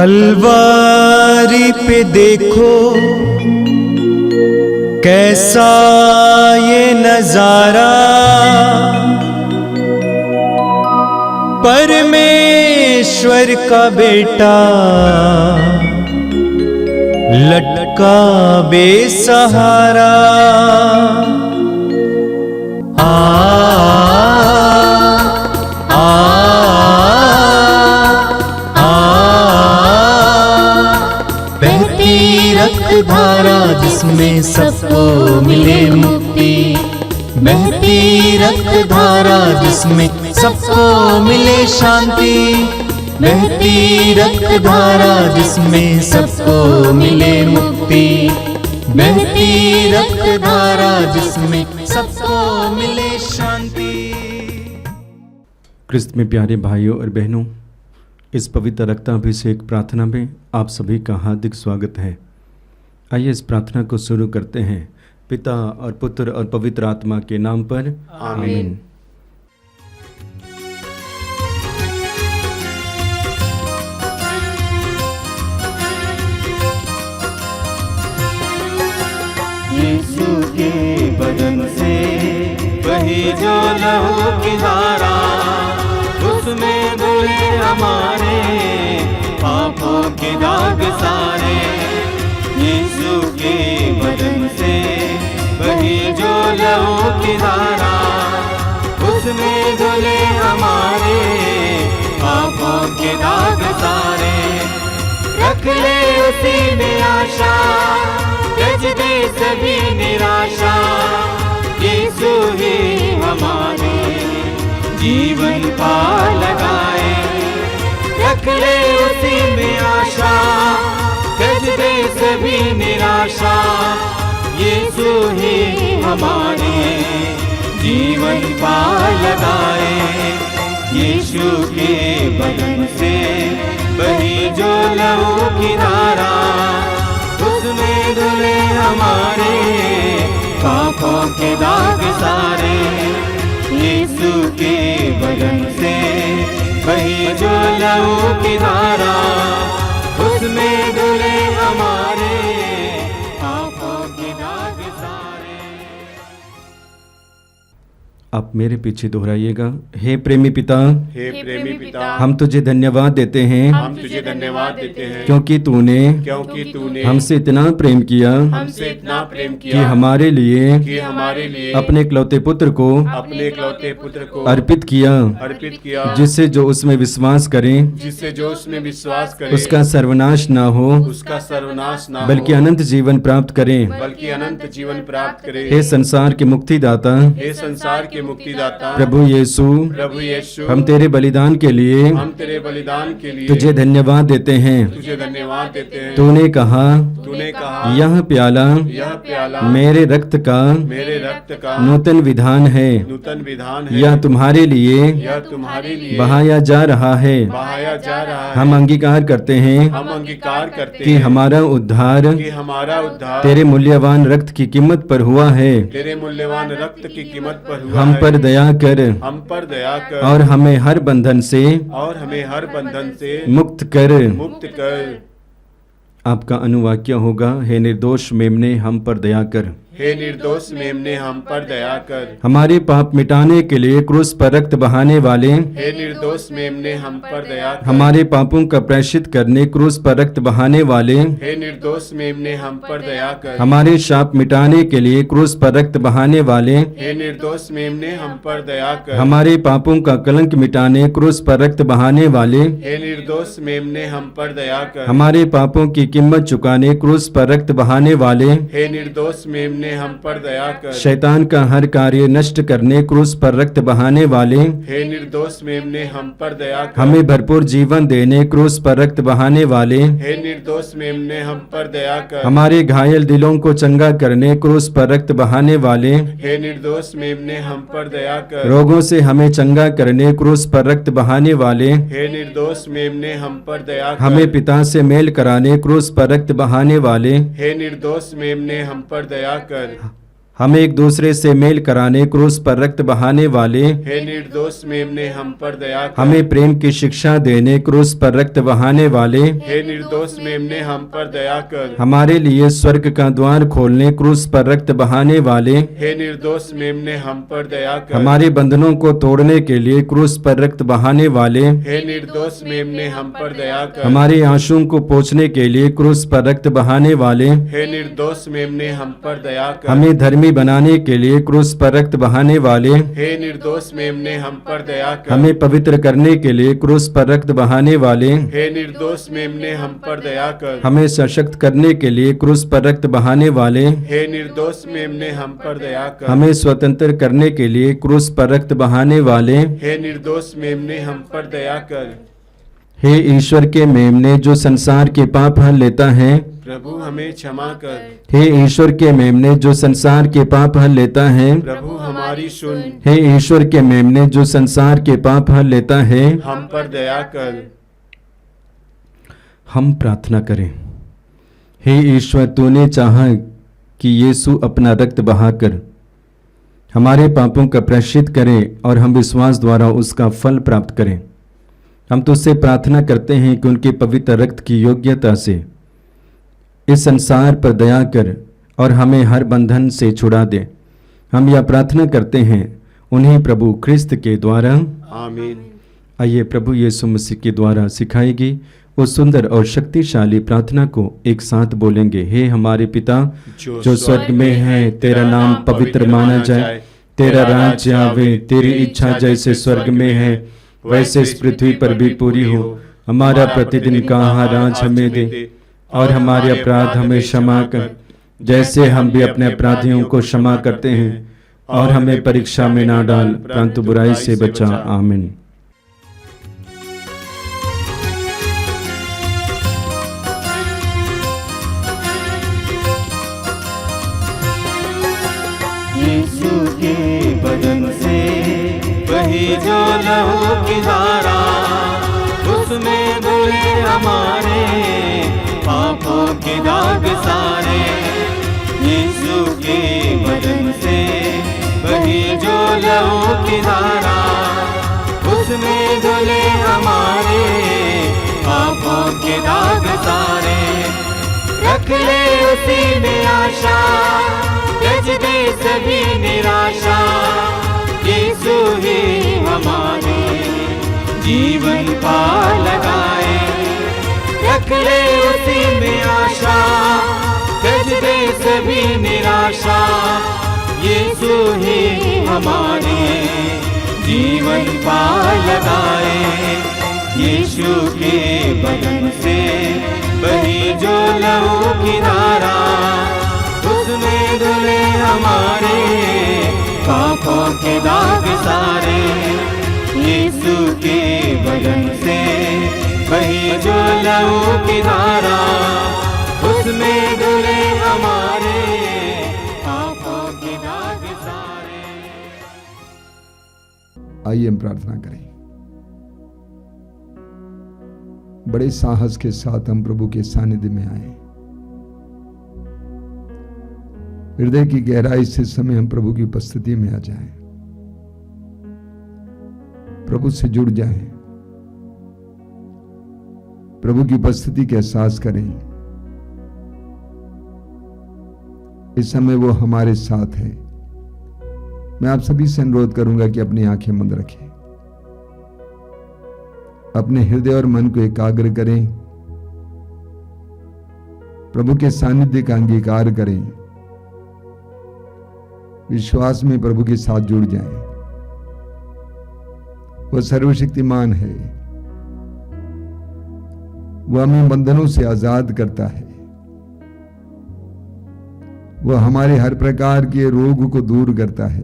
कलवारी पे देखो कैसा ये नजारा, परमेश्वर का बेटा लटका बेसहारा। रक्त धारा जिसमें सबको मिले मुक्ति, बहती रक्त धारा जिसमें सबको मिले शांति, बहती रक्त धारा जिसमें सबको मिले मुक्ति, बहती रक्त धारा जिसमें सबको मिले शांति। क्रिस्त में प्यारे भाइयों और बहनों, इस पवित्र रक्ताभिषेक प्रार्थना में आप सभी का हार्दिक स्वागत है। आइए इस प्रार्थना को शुरू करते हैं। पिता और पुत्र और पवित्र आत्मा के नाम पर आमीन। यीशु के बदन से बही जो लहू की धारा, उसमें धुले हमारे पापों के दाग सारे। यीशु के बदन से बही जो लहू की धारा, उसमें धुले हमारे पापों के दाग सारे। रख ले उसी में आशा, त्यज दे सभी निराशा, यीशु ही हमारे जीवन पार लगाए। रख ले उसी में आशा, त्यज दे सभी निराशा, यीशु ही हमारे जीवन पार लगाए। यीशु के बदन से बही जो लहू की धारा, उसमें धुले हमारे पापों के दाग सारे। यीशु के बदन से बही जो लहू की धारा, उसमें धुले हमारे पापों के दाग सारे। आप मेरे पीछे दोहराइएगा। हे प्रेमी पिता, हे प्रेमी पिता, हम तुझे धन्यवाद देते हैं, हम तुझे धन्यवाद देते हैं क्योंकि तूने हमसे इतना प्रेम किया हमसे इतना प्रेम कि किया हमारे लिए अपने इकलौते पुत्र को अर्पित किया, जिससे जो उसमें विश्वास करें जिससे जो उसमें विश्वास करे उसका सर्वनाश ना हो, उसका सर्वनाश ना बल्कि हो, अनंत जीवन प्राप्त करें। बल्कि अनंत जीवन प्राप्त करे। हे संसार के मुक्तिदाता, हे संसार के मुक्तिदाता प्रभु यीशु, हम तेरे बलिदान के लिए तुझे धन्यवाद देते हैं। तुझे धन्यवाद देते हैं। तूने कहा यह प्याला मेरे रक्त का नूतन विधान है, यह तुम्हारे लिए बहाया जा रहा है। हम अंगीकार करते हैं कि हमारा उद्धार तेरे मूल्यवान रक्त की कीमत पर हुआ है। तेरे मूल्यवान रक्त की कीमत पर हुआ हम है। पर दया कर और हमें हर बंधन से मुक्त कर। आपका अनुवाक्य होगा, हे निर्दोष मेमने हम पर दया कर। हे निर्दोष मेमने हम पर दया कर। हमारे पाप मिटाने के लिए क्रूस पर रक्त बहाने वाले, हे निर्दोष मेमने हम पर दया कर। हमारे पापों का प्रायश्चित करने क्रूस पर रक्त बहाने वाले, हे निर्दोष मेमने हम पर दया कर। हमारे शाप मिटाने के लिए क्रूस पर रक्त बहाने वाले, हे निर्दोष मेमने हम पर दया कर। हमारे पापों का कलंक मिटाने क्रूस पर रक्त बहाने वाले, हे निर्दोष मेमने हम पर दया कर। हमारे पापों की कीमत चुकाने क्रूस पर रक्त बहाने वाले, हे निर्दोष मेमने हम पर दया कर। शैतान का हर कार्य नष्ट करने क्रूस पर रक्त बहाने वाले, हे निर्दोष मेमने हम पर दया कर। हमें भरपूर जीवन देने क्रूस पर रक्त बहाने वाले, हे निर्दोष मेमने हम पर दया कर। हमारे घायल दिलों को चंगा करने क्रूस पर रक्त बहाने वाले, हे निर्दोष मेमने हम पर दया कर। रोगों से हमें चंगा करने क्रूस पर रक्त बहाने वाले, हे निर्दोष मेमने हम पर दया कर। हमें पिता से मेल कराने क्रूस पर रक्त बहाने वाले, हे निर्दोष मेमने हम पर दया कर। हमें एक दूसरे से मेल कराने क्रूस पर रक्त बहाने वाले, हे निर्दोष मेमने हम पर दया कर। हमें प्रेम की शिक्षा देने क्रूस पर रक्त बहाने वाले, हे निर्दोष मेमने हम पर दया कर। हमारे लिए स्वर्ग का द्वार खोलने क्रूस पर रक्त बहाने वाले, हे निर्दोष मेमने हम पर दया कर। हमारे बंधनों को तोड़ने के लिए क्रूस पर रक्त बहाने वाले, हे निर्दोष मेमने हम पर दया कर। हमारे आंसुओं को पोंछने के लिए क्रूस पर रक्त बहाने वाले, हे निर्दोष मेमने हम पर दया कर। हमें धर्मी बनाने के लिए क्रूस पर रक्त बहाने वाले, हे निर्दोष मेमने हम पर दया कर। हमें पवित्र करने के लिए क्रूस पर रक्त बहाने वाले, हे निर्दोष मेमने हम पर दया कर। हमें सशक्त करने के लिए क्रूस पर रक्त बहाने वाले, हे निर्दोष मेमने हम पर दया कर। हमें स्वतंत्र करने के लिए क्रूस पर रक्त बहाने वाले, हे निर्दोष मेमने हम पर दया कर। हे ईश्वर के मेमने जो संसार के पाप हर लेता है, प्रभु हमें क्षमा कर। हे ईश्वर के मेमने जो संसार के पाप हर लेता है, प्रभु हमारी सुन। हे ईश्वर के मेमने जो संसार के पाप हर लेता है, हम पर दया कर। हम प्रार्थना करें। हे ईश्वर, तूने चाहा कि यीशु अपना रक्त बहाकर हमारे पापों का प्रायश्चित करे और हम विश्वास द्वारा उसका फल प्राप्त करें। हम तुझसे प्रार्थना करते हैं कि उनके पवित्र रक्त की योग्यता से इस संसार पर दया कर और हमें हर बंधन से छुड़ा दे। हम यह प्रार्थना करते हैं उन्हीं प्रभु ख्रिस्त के द्वारा, आमीन। आइए प्रभु यीशु मसीह के द्वारा सिखाएगी उस सुंदर और शक्तिशाली प्रार्थना को एक साथ बोलेंगे। हे हमारे पिता जो स्वर्ग में है, तेरा नाम पवित्र माना जाए, तेरा राज्य आवे, तेरी इच्छा जैसे स्वर्ग में है वैसे इस पृथ्वी पर भी पूरी हो। हमारा प्रतिदिन का आहार आज हमें दे और हमारे अपराध हमें क्षमा कर जैसे हम भी अपने अपराधियों को क्षमा करते हैं, और हमें परीक्षा में ना डाल परंतु बुराई से बचा। आमीन। यीशु के बदन से वही जो लहू की धारा, उसमें धुले हमारे पापों के दाग सारे। यीशु के बदन से वही जो लहू की धारा, उसमें धुले हमारे पापों के दाग सारे। रख ले उसी में आशा, त्यज दे सभी निराशा। यीशु ही हमारे जीवन पार लगाए। रख ले उसी में आशा, त्यज दे सभी निराशा। यीशु ही हमारे जीवन पार लगाए। यीशु के बदन से बही जो लहू की धारा, उसमें धुले हमारे पापों के दाग सारे। यीशु के बदन से बही जो लहू की धारा, उसमें धुले हमारे पापों के दाग सारे। आइए हम प्रार्थना करें। बड़े साहस के साथ हम प्रभु के सानिध्य में आए। हृदय की गहराई से समय हम प्रभु की उपस्थिति में आ जाएं, प्रभु से जुड़ जाएं, प्रभु की उपस्थिति का एहसास करें। इस समय वो हमारे साथ है। मैं आप सभी से अनुरोध करूंगा कि अपनी आंखें बंद रखें, अपने हृदय और मन को एकाग्र करें, प्रभु के सानिध्य का अंगीकार करें, विश्वास में प्रभु के साथ जुड़ जाएं। वह सर्वशक्तिमान है, वह हमें बंधनों से आजाद करता है, वह हमारे हर प्रकार के रोग को दूर करता है,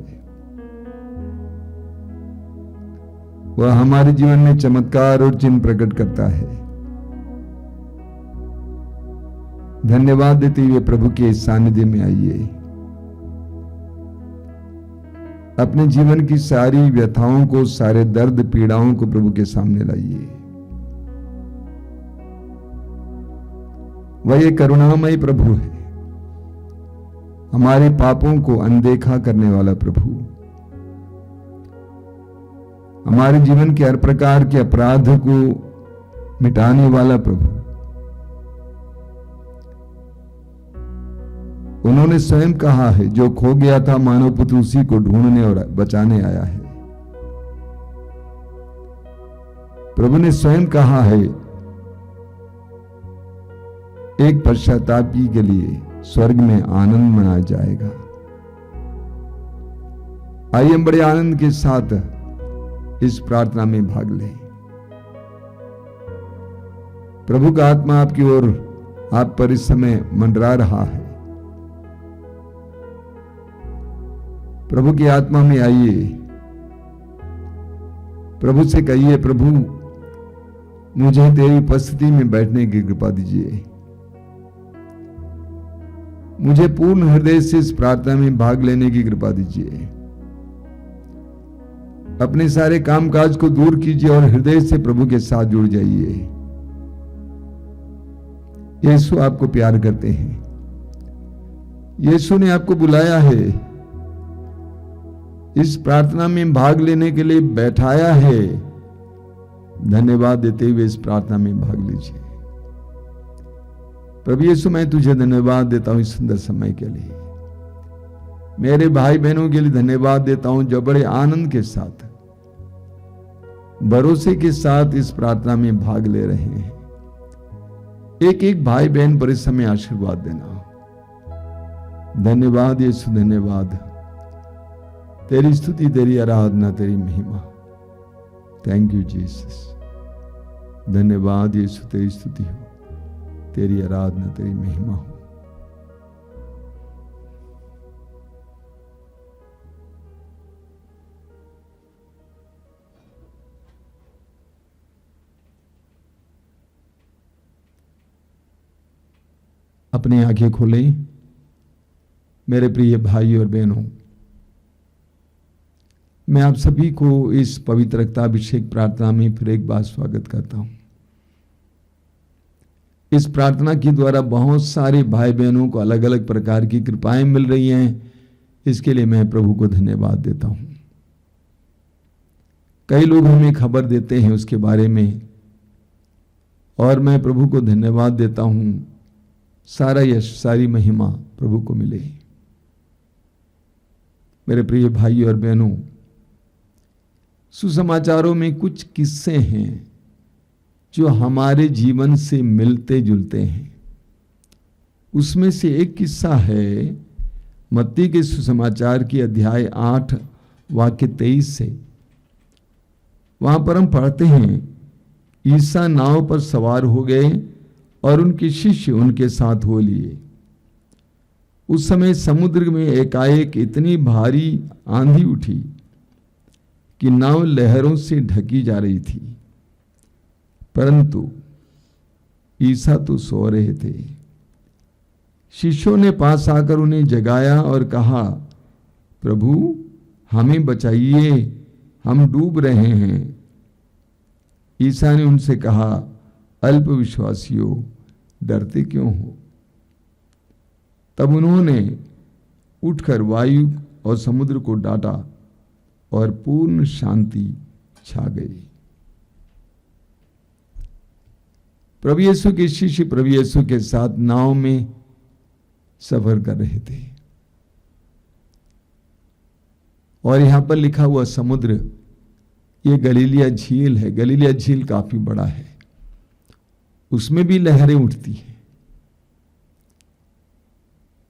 वह हमारे जीवन में चमत्कार और चिन्ह प्रकट करता है। धन्यवाद देते हुए प्रभु के सानिध्य में आइए। अपने जीवन की सारी व्यथाओं को, सारे दर्द पीड़ाओं को प्रभु के सामने लाइए। वह एक करुणामय प्रभु है, हमारे पापों को अनदेखा करने वाला प्रभु, हमारे जीवन के हर प्रकार के अपराध को मिटाने वाला प्रभु, उन्होंने स्वयं कहा है, जो खो गया था मानव पुत्र उसी को ढूंढने और बचाने आया है। प्रभु ने स्वयं कहा है, एक पश्चातापी के लिए स्वर्ग में आनंद मनाया जाएगा। आइए हम बड़े आनंद के साथ इस प्रार्थना में भाग लें। प्रभु का आत्मा आपकी ओर, आप पर इस समय मंडरा रहा है। प्रभु की आत्मा में आइए, प्रभु से कहिए, प्रभु मुझे तेरी उपस्थिति में बैठने की कृपा दीजिए। मुझे पूर्ण हृदय से इस प्रार्थना में भाग लेने की कृपा दीजिए। अपने सारे कामकाज को दूर कीजिए और हृदय से प्रभु के साथ जुड़ जाइए। यीशु आपको प्यार करते हैं। यीशु ने आपको बुलाया है, इस प्रार्थना में भाग लेने के लिए बैठाया है। धन्यवाद देते हुए इस प्रार्थना में भाग लीजिए। प्रभु यीशु, मैं तुझे धन्यवाद देता हूं इस सुंदर समय के लिए। मेरे भाई बहनों के लिए धन्यवाद देता हूं जो बड़े आनंद के साथ, भरोसे के साथ इस प्रार्थना में भाग ले रहे हैं। एक एक भाई बहन पर इस समय आशीर्वाद देना। धन्यवाद यीशु, धन्यवाद। तेरी स्तुति, तेरी आराधना, तेरी महिमा। Thank you Jesus. धन्यवाद यीशु, तेरी स्तुति हो, तेरी आराधना, तेरी महिमा हो। अपनी आंखें खोलें मेरे प्रिय भाई और बहनों। मैं आप सभी को इस पवित्र रक्ताभिषेक प्रार्थना में फिर एक बार स्वागत करता हूं। इस प्रार्थना के द्वारा बहुत सारे भाई बहनों को अलग अलग प्रकार की कृपाएं मिल रही हैं। इसके लिए मैं प्रभु को धन्यवाद देता हूं। कई लोग हमें खबर देते हैं उसके बारे में, और मैं प्रभु को धन्यवाद देता हूं। सारा यश, सारी महिमा प्रभु को मिले। मेरे प्रिय भाई और बहनों, सुसमाचारों में कुछ किस्से हैं जो हमारे जीवन से मिलते जुलते हैं। उसमें से एक किस्सा है मत्ती के सुसमाचार की अध्याय 8 वाक्य 23 से। वहां पर हम पढ़ते हैं, ईसा नाव पर सवार हो गए और उनके शिष्य उनके साथ हो लिए। उस समय समुद्र में एकाएक इतनी भारी आंधी उठी कि नाव लहरों से ढकी जा रही थी, परंतु ईसा तो सो रहे थे। शिष्यों ने पास आकर उन्हें जगाया और कहा, प्रभु हमें बचाइए, हम डूब रहे हैं। ईसा ने उनसे कहा, अल्प विश्वासियों, डरते क्यों हो? तब उन्होंने उठकर वायु और समुद्र को डांटा और पूर्ण शांति छा गई। प्रभु यीशु के शिष्य प्रभु यीशु के साथ नाव में सफर कर रहे थे, और यहां पर लिखा हुआ समुद्र, ये गलीलिया झील है। गलीलिया झील काफी बड़ा है, उसमें भी लहरें उठती हैं।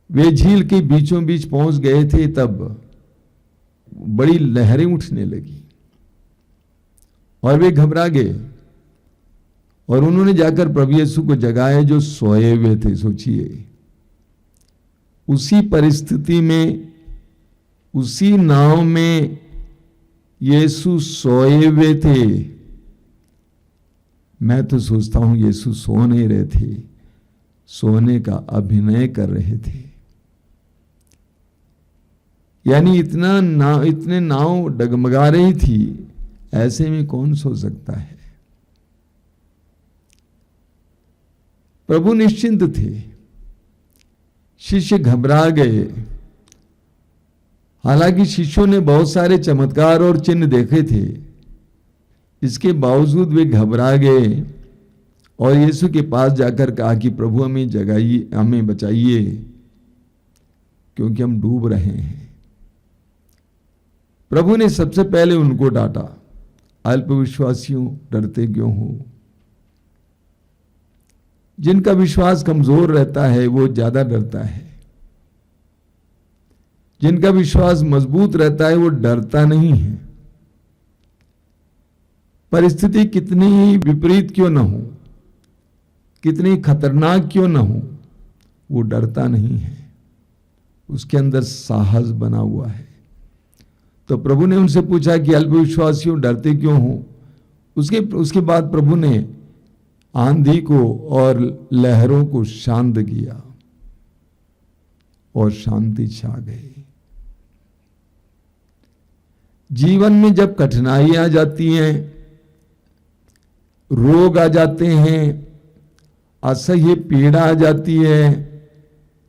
वे झील के बीचों बीच पहुंच गए थे, तब बड़ी लहरें उठने लगी और वे घबरा गए, और उन्होंने जाकर प्रभु यीशु को जगाया जो सोए हुए थे। सोचिए, उसी परिस्थिति में, उसी नाव में यीशु सोए हुए थे। मैं तो सोचता हूं यीशु सो नहीं रहे थे, सोने का अभिनय कर रहे थे। यानी इतने नाव डगमगा रही थी, ऐसे में कौन सो सकता है? प्रभु निश्चिंत थे। शिष्य घबरा गए। हालांकि शिष्यों ने बहुत सारे चमत्कार और चिन्ह देखे थे, इसके बावजूद वे घबरा गए और यीशु के पास जाकर कहा कि प्रभु हमें जगाइए, हमें बचाइए, क्योंकि हम डूब रहे हैं। प्रभु ने सबसे पहले उनको डांटा, अल्पविश्वासियों, डरते क्यों हो? जिनका विश्वास कमजोर रहता है वो ज्यादा डरता है, जिनका विश्वास मजबूत रहता है वो डरता नहीं है। परिस्थिति कितनी ही विपरीत क्यों न हो, कितनी खतरनाक क्यों न हो, वो डरता नहीं है, उसके अंदर साहस बना हुआ है। तो प्रभु ने उनसे पूछा कि अल्पविश्वासियों, डरते क्यों हो? उसके बाद प्रभु ने आंधी को और लहरों को शांत किया और शांति छा गई। जीवन में जब कठिनाइयां आ जाती हैं, रोग आ जाते हैं, असह्य पीड़ा आ जाती है,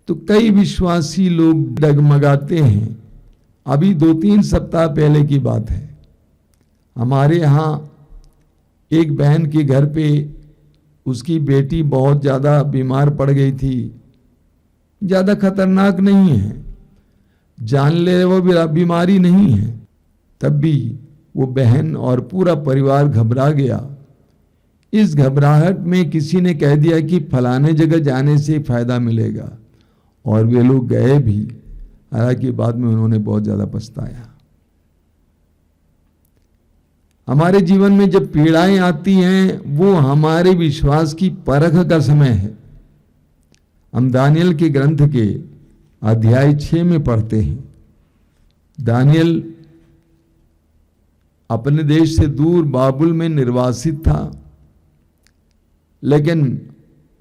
तो कई विश्वासी लोग डगमगाते हैं। अभी 2-3 सप्ताह पहले की बात है, हमारे यहाँ एक बहन के घर पे उसकी बेटी बहुत ज़्यादा बीमार पड़ गई थी। ज़्यादा खतरनाक नहीं है, जानलेवा बीमारी नहीं है, तब भी वो बहन और पूरा परिवार घबरा गया। इस घबराहट में किसी ने कह दिया कि फलाने जगह जाने से फायदा मिलेगा, और वे लोग गए भी। हालांकि बाद में उन्होंने बहुत ज्यादा पछताया। हमारे जीवन में जब पीड़ाएं आती हैं, वो हमारे विश्वास की परख का समय है। हम दानियल के ग्रंथ के अध्याय 6 में पढ़ते हैं। दानियल अपने देश से दूर बाबुल में निर्वासित था, लेकिन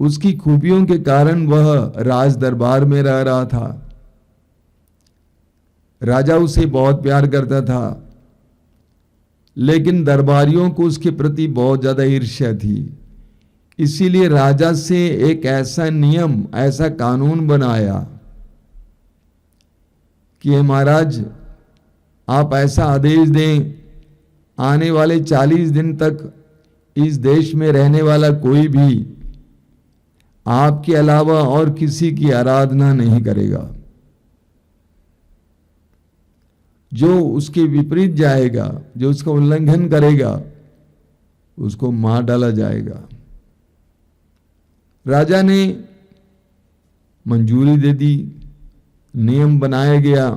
उसकी खूबियों के कारण वह राज दरबार में रह रहा था। राजा उसे बहुत प्यार करता था, लेकिन दरबारियों को उसके प्रति बहुत ज्यादा ईर्ष्या थी। इसीलिए राजा से एक ऐसा नियम, ऐसा कानून बनाया कि महाराज आप ऐसा आदेश दें, आने वाले 40 दिन तक इस देश में रहने वाला कोई भी आपके अलावा और किसी की आराधना नहीं करेगा। जो उसके विपरीत जाएगा, जो उसका उल्लंघन करेगा, उसको मार डाला जाएगा। राजा ने मंजूरी दे दी, नियम बनाया गया।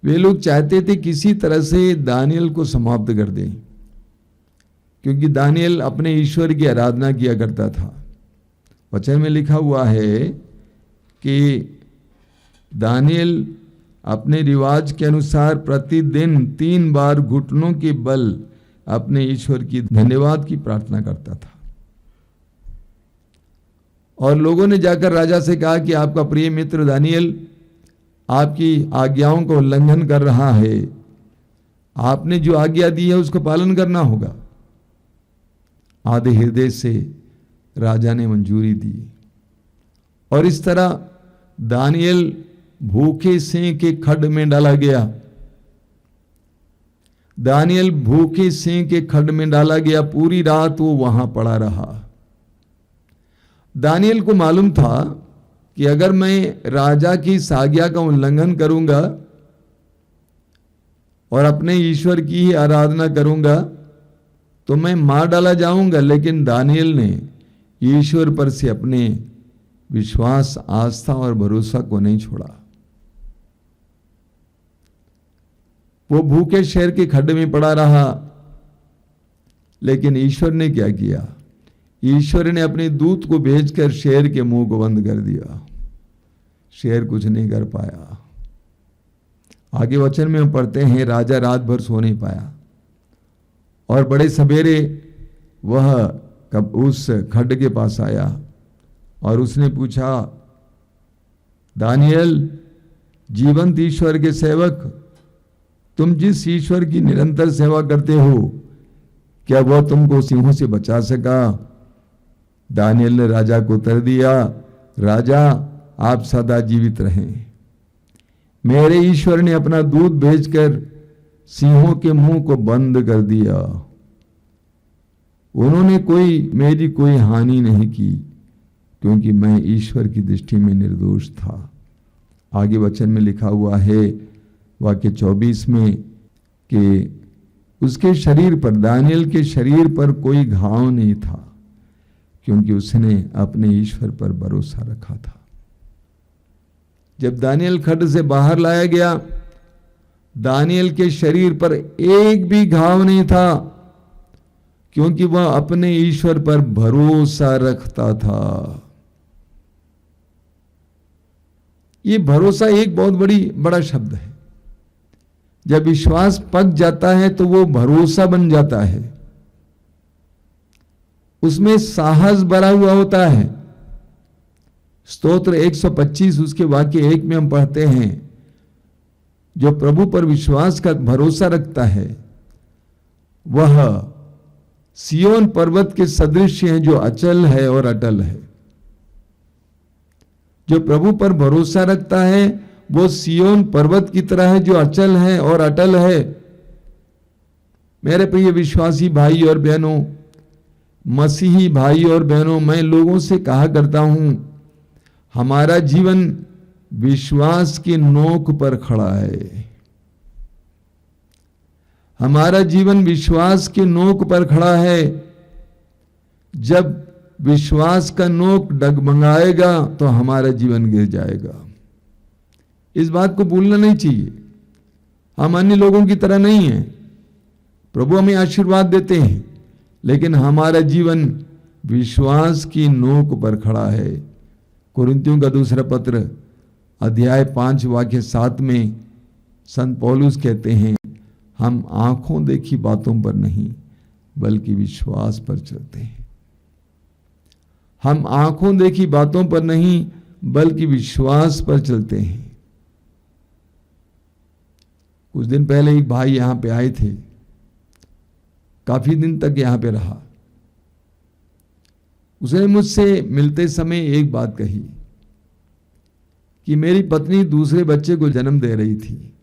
वे लोग चाहते थे किसी तरह से दानियल को समाप्त कर दें, क्योंकि दानियल अपने ईश्वर की आराधना किया करता था। वचन में लिखा हुआ है कि दानियल अपने रिवाज के अनुसार प्रतिदिन 3 बार घुटनों के बल अपने ईश्वर की धन्यवाद की प्रार्थना करता था। और लोगों ने जाकर राजा से कहा कि आपका प्रिय मित्र दानियल आपकी आज्ञाओं का उल्लंघन कर रहा है, आपने जो आज्ञा दी है उसको पालन करना होगा। आधे हृदय से राजा ने मंजूरी दी, और इस तरह दानियल भूखे सिंह के खड्ड में डाला गया। दानियल भूखे सिंह के खड्ड में डाला गया। पूरी रात वो वहां पड़ा रहा। दानियल को मालूम था कि अगर मैं राजा की इस आज्ञा का उल्लंघन करूंगा और अपने ईश्वर की ही आराधना करूंगा तो मैं मार डाला जाऊंगा। लेकिन दानियल ने ईश्वर पर से अपने विश्वास, आस्था और भरोसा को नहीं छोड़ा। वो भूखे शहर के खड्ड में पड़ा रहा, लेकिन ईश्वर ने क्या किया? ईश्वर ने अपने दूत को भेजकर शेर के मुंह को बंद कर दिया। शेर कुछ नहीं कर पाया। आगे वचन में हम पढ़ते हैं, राजा रात भर सो नहीं पाया, और बड़े सवेरे वह कब उस खड्ड के पास आया और उसने पूछा, दानियल जीवंत ईश्वर के सेवक, तुम जिस ईश्वर की निरंतर सेवा करते हो, क्या वह तुमको सिंहों से बचा सका? दानियल ने राजा को उत्तर दिया, राजा आप सदा जीवित रहें। मेरे ईश्वर ने अपना दूत भेजकर सिंहों के मुंह को बंद कर दिया। उन्होंने मेरी कोई हानि नहीं की, क्योंकि मैं ईश्वर की दृष्टि में निर्दोष था। आगे वचन में लिखा हुआ है वाक्य 24 में कि उसके शरीर पर, दानियल के शरीर पर कोई घाव नहीं था, क्योंकि उसने अपने ईश्वर पर भरोसा रखा था। जब दानियल खड्ड से बाहर लाया गया, दानियल के शरीर पर एक भी घाव नहीं था, क्योंकि वह अपने ईश्वर पर भरोसा रखता था। ये भरोसा एक बहुत बड़ा शब्द है। जब विश्वास पक जाता है तो वो भरोसा बन जाता है, उसमें साहस भरा हुआ होता है। स्तोत्र 125 उसके वाक्य 1 में हम पढ़ते हैं, जो प्रभु पर विश्वास का भरोसा रखता है वह सियोन पर्वत के सदृश है, जो अचल है और अटल है। जो प्रभु पर भरोसा रखता है वो सियोन पर्वत की तरह है, जो अचल है और अटल है। मेरे प्रिय विश्वासी भाई और बहनों, मसीही भाई और बहनों, मैं लोगों से कहा करता हूं, हमारा जीवन विश्वास की नोक पर खड़ा है। हमारा जीवन विश्वास की नोक पर खड़ा है। जब विश्वास का नोक डगमगाएगा तो हमारा जीवन गिर जाएगा। इस बात को भूलना नहीं चाहिए। हम अन्य लोगों की तरह नहीं हैं। प्रभु हमें आशीर्वाद देते हैं, लेकिन हमारा जीवन विश्वास की नोक पर खड़ा है। कुरिन्थियों का दूसरा पत्र अध्याय 5 वाक्य 7 में संत पौलुस कहते हैं, हम आंखों देखी बातों पर नहीं बल्कि विश्वास पर चलते हैं। हम आंखों देखी बातों पर नहीं बल्कि विश्वास पर चलते हैं। कुछ दिन पहले एक भाई यहां पे आए थे, काफी दिन तक यहां पे रहा। उसने मुझसे मिलते समय एक बात कही कि मेरी पत्नी दूसरे बच्चे को जन्म दे रही थी।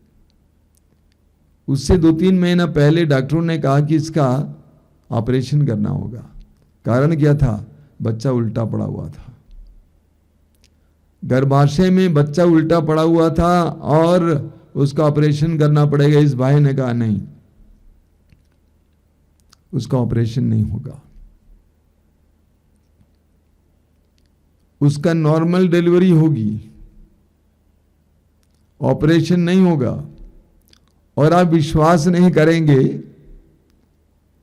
उससे 2-3 महीना पहले डॉक्टरों ने कहा कि इसका ऑपरेशन करना होगा। कारण क्या था? बच्चा उल्टा पड़ा हुआ था। गर्भाशय में बच्चा उल्टा पड़ा हुआ था और उसका ऑपरेशन करना पड़ेगा। इस भाई ने कहा नहीं, उसका ऑपरेशन नहीं होगा, उसका नॉर्मल डिलीवरी होगी, ऑपरेशन नहीं होगा। और आप विश्वास नहीं करेंगे,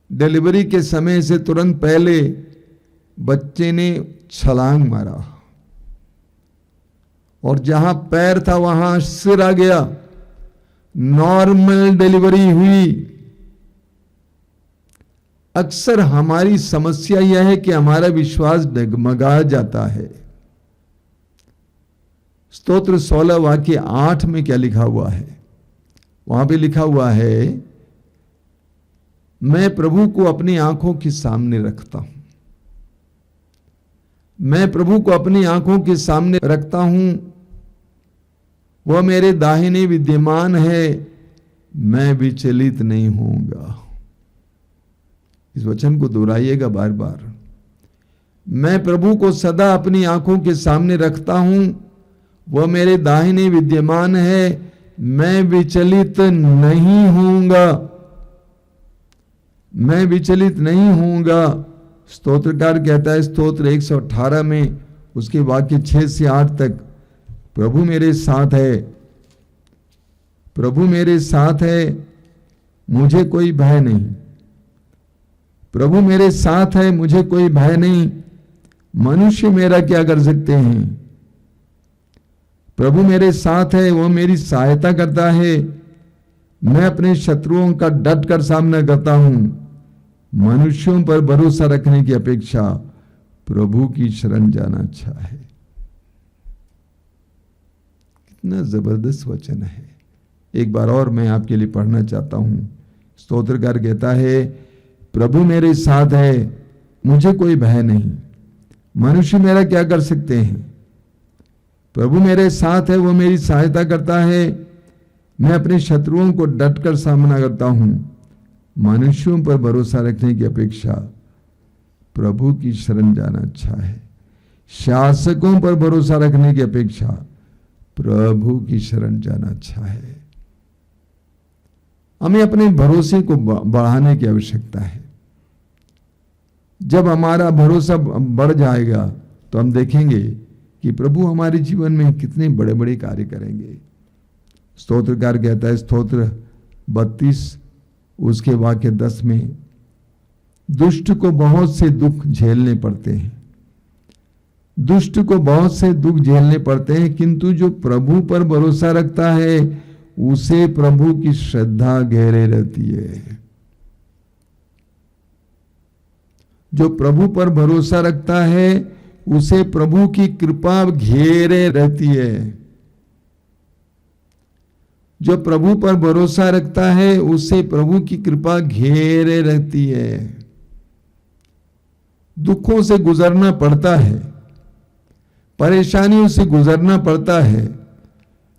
डिलीवरी के समय से तुरंत पहले बच्चे ने छलांग मारा और जहां पैर था वहां सिर आ गया। नॉर्मल डिलीवरी हुई। अक्सर हमारी समस्या यह है कि हमारा विश्वास डगमगा जाता है। स्तोत्र 16 वाक्य 8 में क्या लिखा हुआ है? वहां पे लिखा हुआ है, मैं प्रभु को अपनी आंखों के सामने रखता हूं। मैं प्रभु को अपनी आंखों के सामने रखता हूं, वह मेरे दाहिने विद्यमान है, मैं विचलित नहीं होऊंगा। इस वचन को दोहराइएगा बार बार। मैं प्रभु को सदा अपनी आंखों के सामने रखता हूं, वह मेरे दाहिने विद्यमान है, मैं विचलित नहीं होऊंगा। मैं विचलित नहीं होऊंगा। स्तोत्रकार कहता है स्तोत्र 118 में उसके वाक्य 6 से 8 तक, प्रभु मेरे साथ है, प्रभु मेरे साथ है, मुझे कोई भय नहीं। प्रभु मेरे साथ है, मुझे कोई भय नहीं। मनुष्य मेरा क्या कर सकते हैं? प्रभु मेरे साथ है, वो मेरी सहायता करता है। मैं अपने शत्रुओं का डट कर सामना करता हूं। मनुष्यों पर भरोसा रखने की अपेक्षा प्रभु की शरण जाना अच्छा है। कितना जबरदस्त वचन है। एक बार और मैं आपके लिए पढ़ना चाहता हूं। स्तोत्रकार कहता है, प्रभु मेरे साथ है, मुझे कोई भय नहीं। मनुष्य मेरा क्या कर सकते हैं? प्रभु मेरे साथ है, वो मेरी सहायता करता है। मैं अपने शत्रुओं को डटकर सामना करता हूं। मनुष्यों पर भरोसा रखने की अपेक्षा प्रभु की शरण जाना अच्छा है। शासकों पर भरोसा रखने की अपेक्षा प्रभु की शरण जाना अच्छा है। हमें अपने भरोसे को बढ़ाने की आवश्यकता है। जब हमारा भरोसा बढ़ जाएगा तो हम देखेंगे कि प्रभु हमारे जीवन में कितने बड़े बड़े कार्य करेंगे। स्तोत्रकार कहता है, स्तोत्र 32 उसके वाक्य 10 में, दुष्ट को बहुत से दुख झेलने पड़ते हैं, दुष्ट को बहुत से दुख झेलने पड़ते हैं, किंतु जो प्रभु पर भरोसा रखता है उसे प्रभु की श्रद्धा घेरे रहती है। जो प्रभु पर भरोसा रखता है उसे प्रभु की कृपा घेरे रहती है। जो प्रभु पर भरोसा रखता है उसे प्रभु की कृपा घेरे रहती है। दुखों से गुजरना पड़ता है, परेशानियों से गुजरना पड़ता है,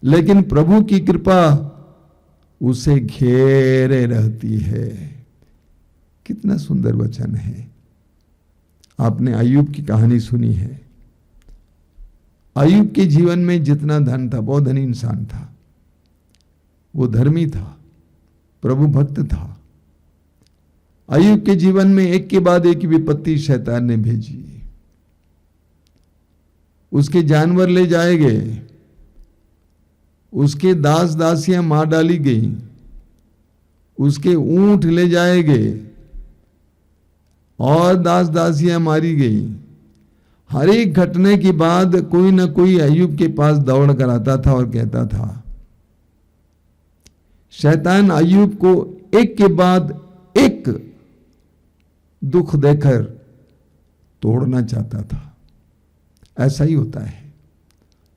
लेकिन प्रभु की कृपा उसे घेरे रहती है। कितना सुंदर वचन है। आपने अय्यूब की कहानी सुनी है। अय्यूब के जीवन में जितना धन था, बहुत धनी इंसान था, वो धर्मी था, प्रभु भक्त था। अय्यूब के जीवन में एक के बाद एक विपत्ति शैतान ने भेजी। उसके जानवर ले जाए गए, उसके दास दासियां मार डाली गई, उसके ऊंट ले जाए गए और दास दासियां मारी गई। हर एक घटने के बाद कोई ना कोई अय्यूब के पास दौड़ कर आता था और कहता था। शैतान अय्यूब को एक के बाद एक दुख देकर तोड़ना चाहता था। ऐसा ही होता है।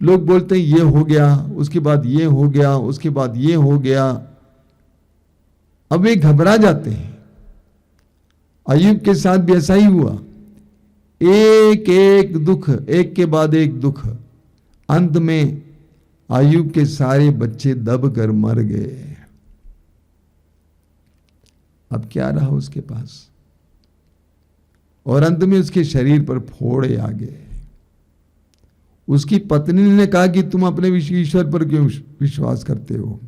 लोग बोलते हैं ये हो गया, उसके बाद ये हो गया, उसके बाद ये हो गया। अब वे घबरा जाते हैं। अय्यूब के साथ भी ऐसा ही हुआ। एक एक दुख, एक के बाद एक दुख। अंत में अय्यूब के सारे बच्चे दब कर मर गए। अब क्या रहा उसके पास? और अंत में उसके शरीर पर फोड़े आ गए। उसकी पत्नी ने कहा कि तुम अपने ईश्वर पर क्यों विश्वास करते हो?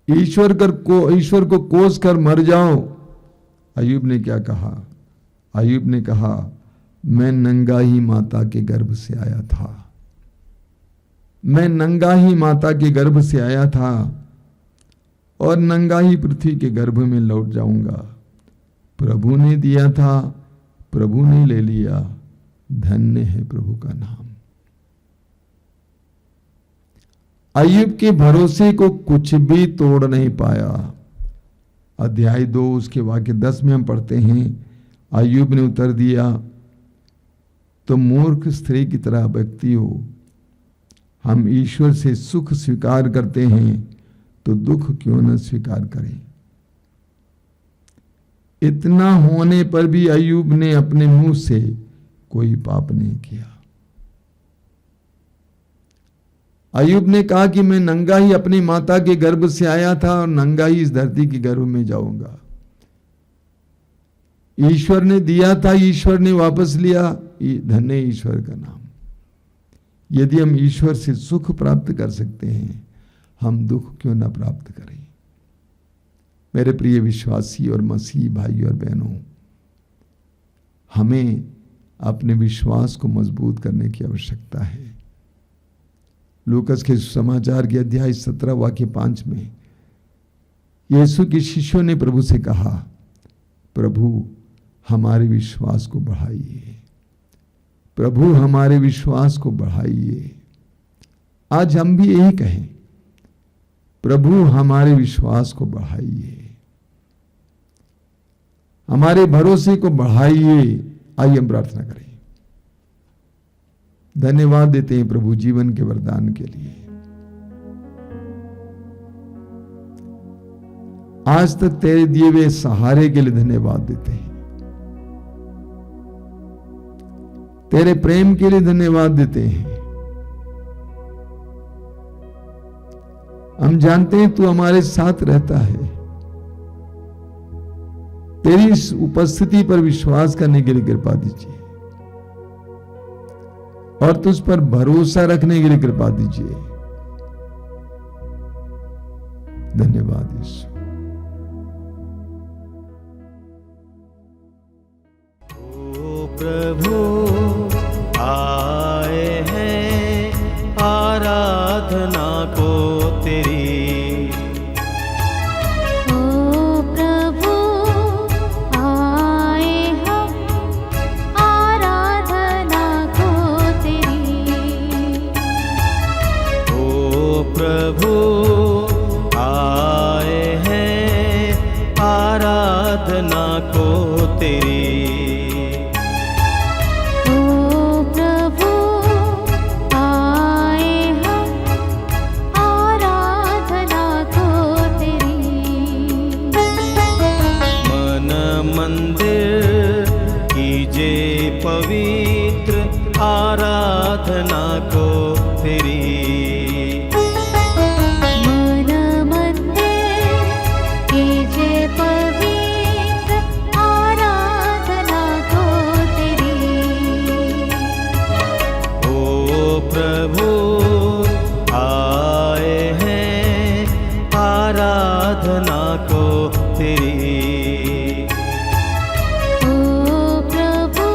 ईश्वर को कोस कर मर जाओ। अय्यूब ने क्या कहा? अय्यूब ने कहा, मैं नंगा ही माता के गर्भ से आया था, मैं नंगा ही माता के गर्भ से आया था और नंगा ही पृथ्वी के गर्भ में लौट जाऊंगा। प्रभु ने दिया था, प्रभु ने ले लिया, धन्य है प्रभु का नाम। अय्यूब के भरोसे को कुछ भी तोड़ नहीं पाया। अध्याय 2 उसके वाक्य 10 में हम पढ़ते हैं, अय्यूब ने उत्तर दिया, तुम मूर्ख स्त्री की तरह बकती हो। हम ईश्वर से सुख स्वीकार करते हैं तो दुख क्यों न स्वीकार करें। इतना होने पर भी अय्यूब ने अपने मुंह से कोई पाप नहीं किया। अय्यूब ने कहा कि मैं नंगा ही अपनी माता के गर्भ से आया था और नंगा ही इस धरती के गर्भ में जाऊंगा। ईश्वर ने दिया था, ईश्वर ने वापस लिया, धन्य ईश्वर का नाम। यदि हम ईश्वर से सुख प्राप्त कर सकते हैं, हम दुख क्यों न प्राप्त करें। मेरे प्रिय विश्वासी और मसीही भाई और बहनों, हमें अपने विश्वास को मजबूत करने की आवश्यकता है। लूकस के समाचार के अध्याय 17 वाक्य 5 में यीशु के शिष्यों ने प्रभु से कहा, प्रभु हमारे विश्वास को बढ़ाइए, प्रभु हमारे विश्वास को बढ़ाइए। आज हम भी यही कहें, प्रभु हमारे विश्वास को बढ़ाइए, हमारे भरोसे को बढ़ाइए। आइए हम प्रार्थना करें। धन्यवाद देते हैं प्रभु जीवन के वरदान के लिए। आज तक तेरे दिए हुए सहारे के लिए धन्यवाद देते हैं। तेरे प्रेम के लिए धन्यवाद देते हैं। हम जानते हैं तू हमारे साथ रहता है। तेरी इस उपस्थिति पर विश्वास करने के लिए कृपा दीजिए और तुझ पर भरोसा रखने के लिए कृपा दीजिए। धन्यवाद यीशु। ओ प्रभु आए हैं आराधना को तेरी। ओ प्रभु आए हम आराधना को तेरी। ओ प्रभु आए हैं आराधना को तेरी। ओ प्रभु आए हम आराधना को तेरी। मन मंदिर कीजे पवित्र आराधना को तेरी। मन मंदिर कीजे पवित्र आराधना को तेरी। ओ प्रभु आए हैं आराधना को तेरी। ओ प्रभु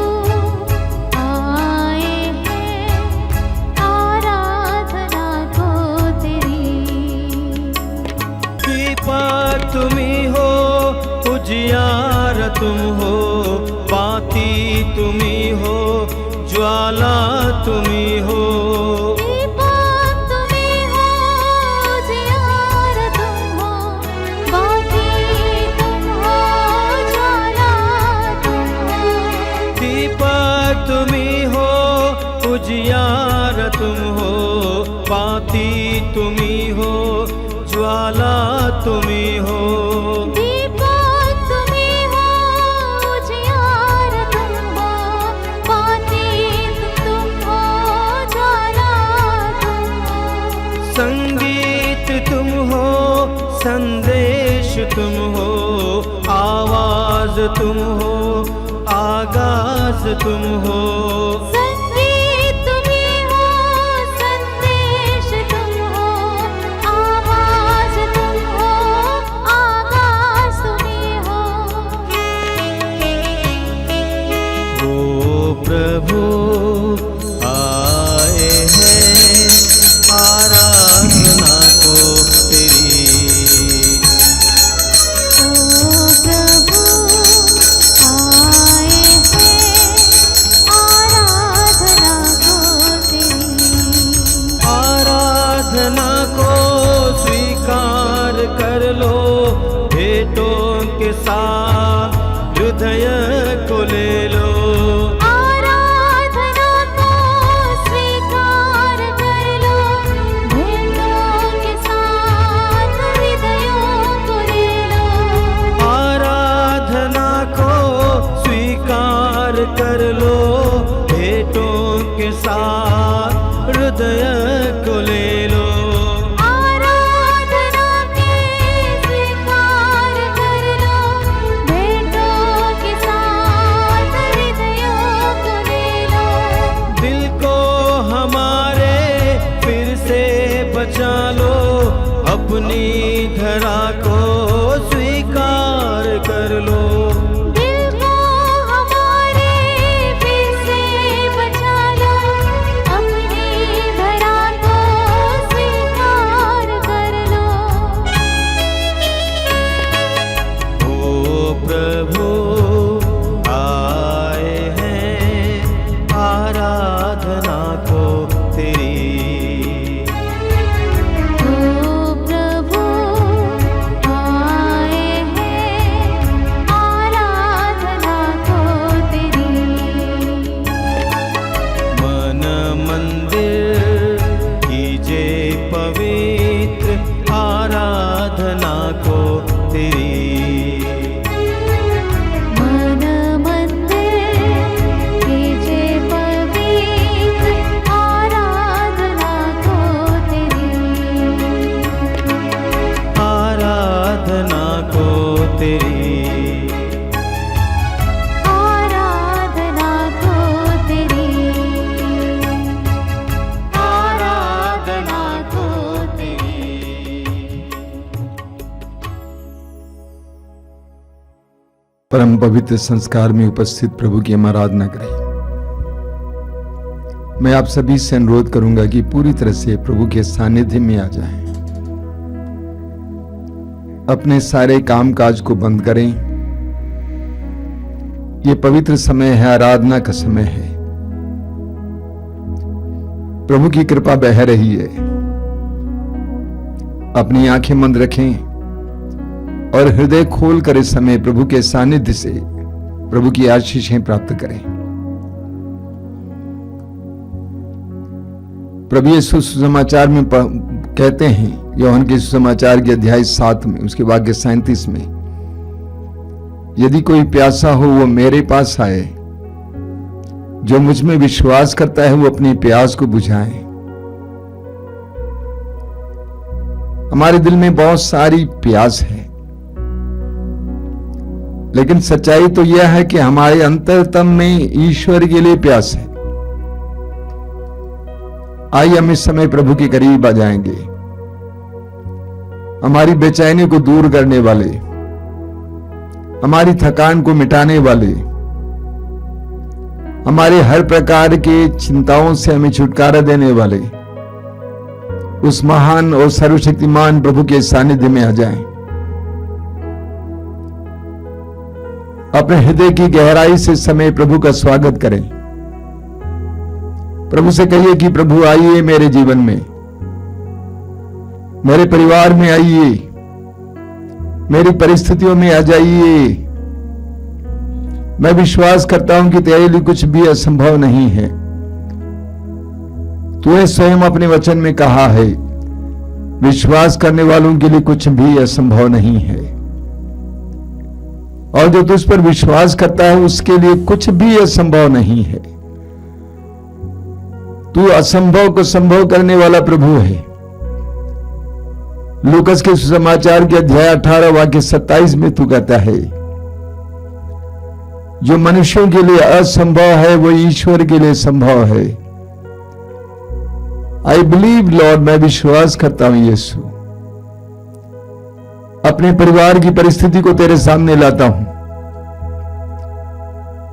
आए हैं आराधना को तेरी। दीपक तुम्ही हो उजियार तुम हो बाती तुम्ही हो ज्वाला तुम्ही हो। दीपक तुम्ही हो उजियार तुम हो बाती तुम हो ज्वाला तुम हो। दीपक तुम्ही हो उजियार तुम हो बाती तुम्ही हो ज्वाला तुम्ही हो। दीपक तुम्ही हो उजियार तुम हो बाती तुम हो ज्वाला तुम हो। संगीत तुम हो संदेश तुम हो आवाज तुम हो आगाज तुम हो। संगीत तुम्ही हो संदेश तुम हो आवाज तुम हो आगाज तुम्ही हो। ओ प्रभु आए हैं आराधना को तेरी। ओ प्रभु आए हैं आराधना को तेरी। आराधना को स्वीकार कर लो भेंटों के साथ हृदय को ले लो। आराधना को स्वीकार कर लो भेंटों के साथ हृदयों को ले लो। आराधना को स्वीकार कर लो भेंटों के साथ हृदय को ले लो। आराधना के स्वीकार कर लो भेंटों के साथ हृदयों को ले लो। दिल को हमारे फिर से बचा लो अपनी धरा को स्वीकार कर लो। दिल को हमारे फिर से बचा लो अपनी धरा को स्वीकार कर लो। ओ प्रभु आए हैं आराधना को तेरी। ओ प्रभु परम पवित्र संस्कार में उपस्थित प्रभु की हम आराधना करें। मैं आप सभी से अनुरोध करूंगा कि पूरी तरह से प्रभु के सानिध्य में आ जाएं। अपने सारे कामकाज को बंद करें। ये पवित्र समय है, आराधना का समय है। प्रभु की कृपा बह रही है। अपनी आंखें बंद रखें और हृदय खोलकर इस समय प्रभु के सानिध्य से प्रभु की आशीषें प्राप्त करें। प्रभु यीशु सुसमाचार में कहते हैं, यूहन्ना के सुसमाचार के अध्याय 7 में उसके वाक्य 37 में, यदि कोई प्यासा हो वो मेरे पास आए, जो मुझ में विश्वास करता है वो अपनी प्यास को बुझाए। हमारे दिल में बहुत सारी प्यास है, लेकिन सच्चाई तो यह है कि हमारे अंतरतम में ईश्वर के लिए प्यास है। आइए हम इस समय प्रभु के करीब आ जाएंगे। हमारी बेचैनी को दूर करने वाले, हमारी थकान को मिटाने वाले, हमारे हर प्रकार के चिंताओं से हमें छुटकारा देने वाले उस महान और सर्वशक्तिमान प्रभु के सानिध्य में आ जाएं। अपने हृदय की गहराई से समय प्रभु का स्वागत करें। प्रभु से कहिए कि प्रभु आइए मेरे जीवन में, मेरे परिवार में आइए, मेरी परिस्थितियों में आ जाइए। मैं विश्वास करता हूं कि तेरे लिए कुछ भी असंभव नहीं है। तूने स्वयं अपने वचन में कहा है, विश्वास करने वालों के लिए कुछ भी असंभव नहीं है, और जो तुझ पर विश्वास करता है उसके लिए कुछ भी असंभव नहीं है। तू असंभव को संभव करने वाला प्रभु है। लूकस के सुसमाचार के अध्याय 18 वाक्य 27 में तू कहता है, जो मनुष्यों के लिए असंभव है वो ईश्वर के लिए संभव है। आई बिलीव लॉर्ड, मैं विश्वास करता हूं यीशु। अपने परिवार की परिस्थिति को तेरे सामने लाता हूं,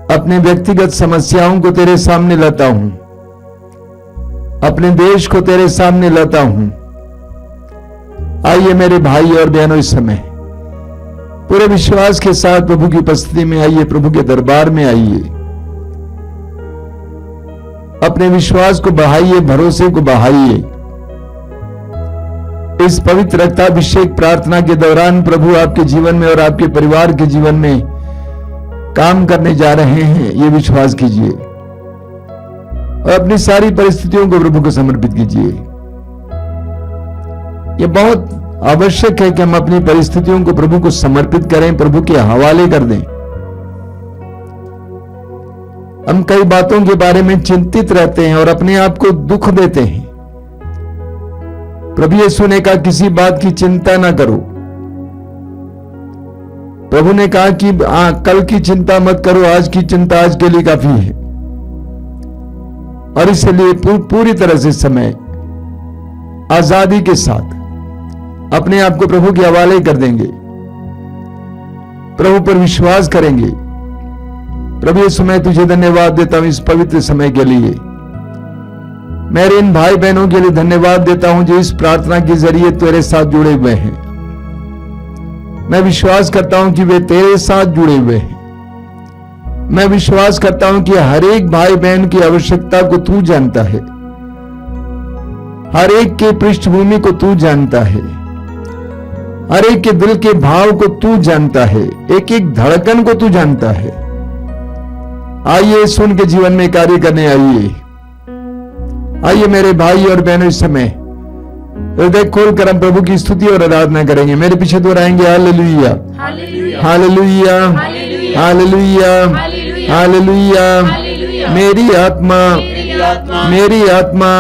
अपने व्यक्तिगत समस्याओं को तेरे सामने लाता हूं, अपने देश को तेरे सामने लाता हूं। आइए मेरे भाई और बहनों, इस समय पूरे विश्वास के साथ प्रभु की उपस्थिति में आइए, प्रभु के दरबार में आइए। अपने विश्वास को बढ़ाइए, भरोसे को बढ़ाइए। इस पवित्र रक्ताभिषेक प्रार्थना के दौरान प्रभु आपके जीवन में और आपके परिवार के जीवन में काम करने जा रहे हैं, ये विश्वास कीजिए और अपनी सारी परिस्थितियों को प्रभु को समर्पित कीजिए। यह बहुत आवश्यक है कि हम अपनी परिस्थितियों को प्रभु को समर्पित करें, प्रभु के हवाले कर दें। हम कई बातों के बारे में चिंतित रहते हैं और अपने आप को दुख देते हैं। प्रभु यीशु ने कहा, किसी बात की चिंता ना करो। प्रभु ने कहा कि कल की चिंता मत करो, आज की चिंता आज के लिए काफी है। और इसलिए पूरी तरह से समय आजादी के साथ अपने आप को प्रभु के हवाले कर देंगे, प्रभु पर विश्वास करेंगे। प्रभु यीशु, मैं तुझे धन्यवाद देता हूं इस पवित्र समय के लिए। मेरे इन भाई बहनों के लिए धन्यवाद देता हूं जो इस प्रार्थना के जरिए तेरे साथ जुड़े हुए हैं। मैं विश्वास करता हूं कि वे तेरे साथ जुड़े हुए हैं। मैं विश्वास करता हूं कि हर एक भाई बहन की आवश्यकता को तू जानता है, हर एक के पृष्ठभूमि को तू जानता है, हर एक के दिल के भाव को तू जानता है, एक एक धड़कन को तू जानता है। आइए सुन के जीवन में कार्य करने आइए। आइए मेरे भाई और बहनों, इस समय हृदय खोलकर हम प्रभु की स्तुति और आराधना करेंगे। मेरे पीछे दोहराएंगे, hallelujah, hallelujah, hallelujah, hallelujah, hallelujah, मेरी आत्मा मेरी आत्मा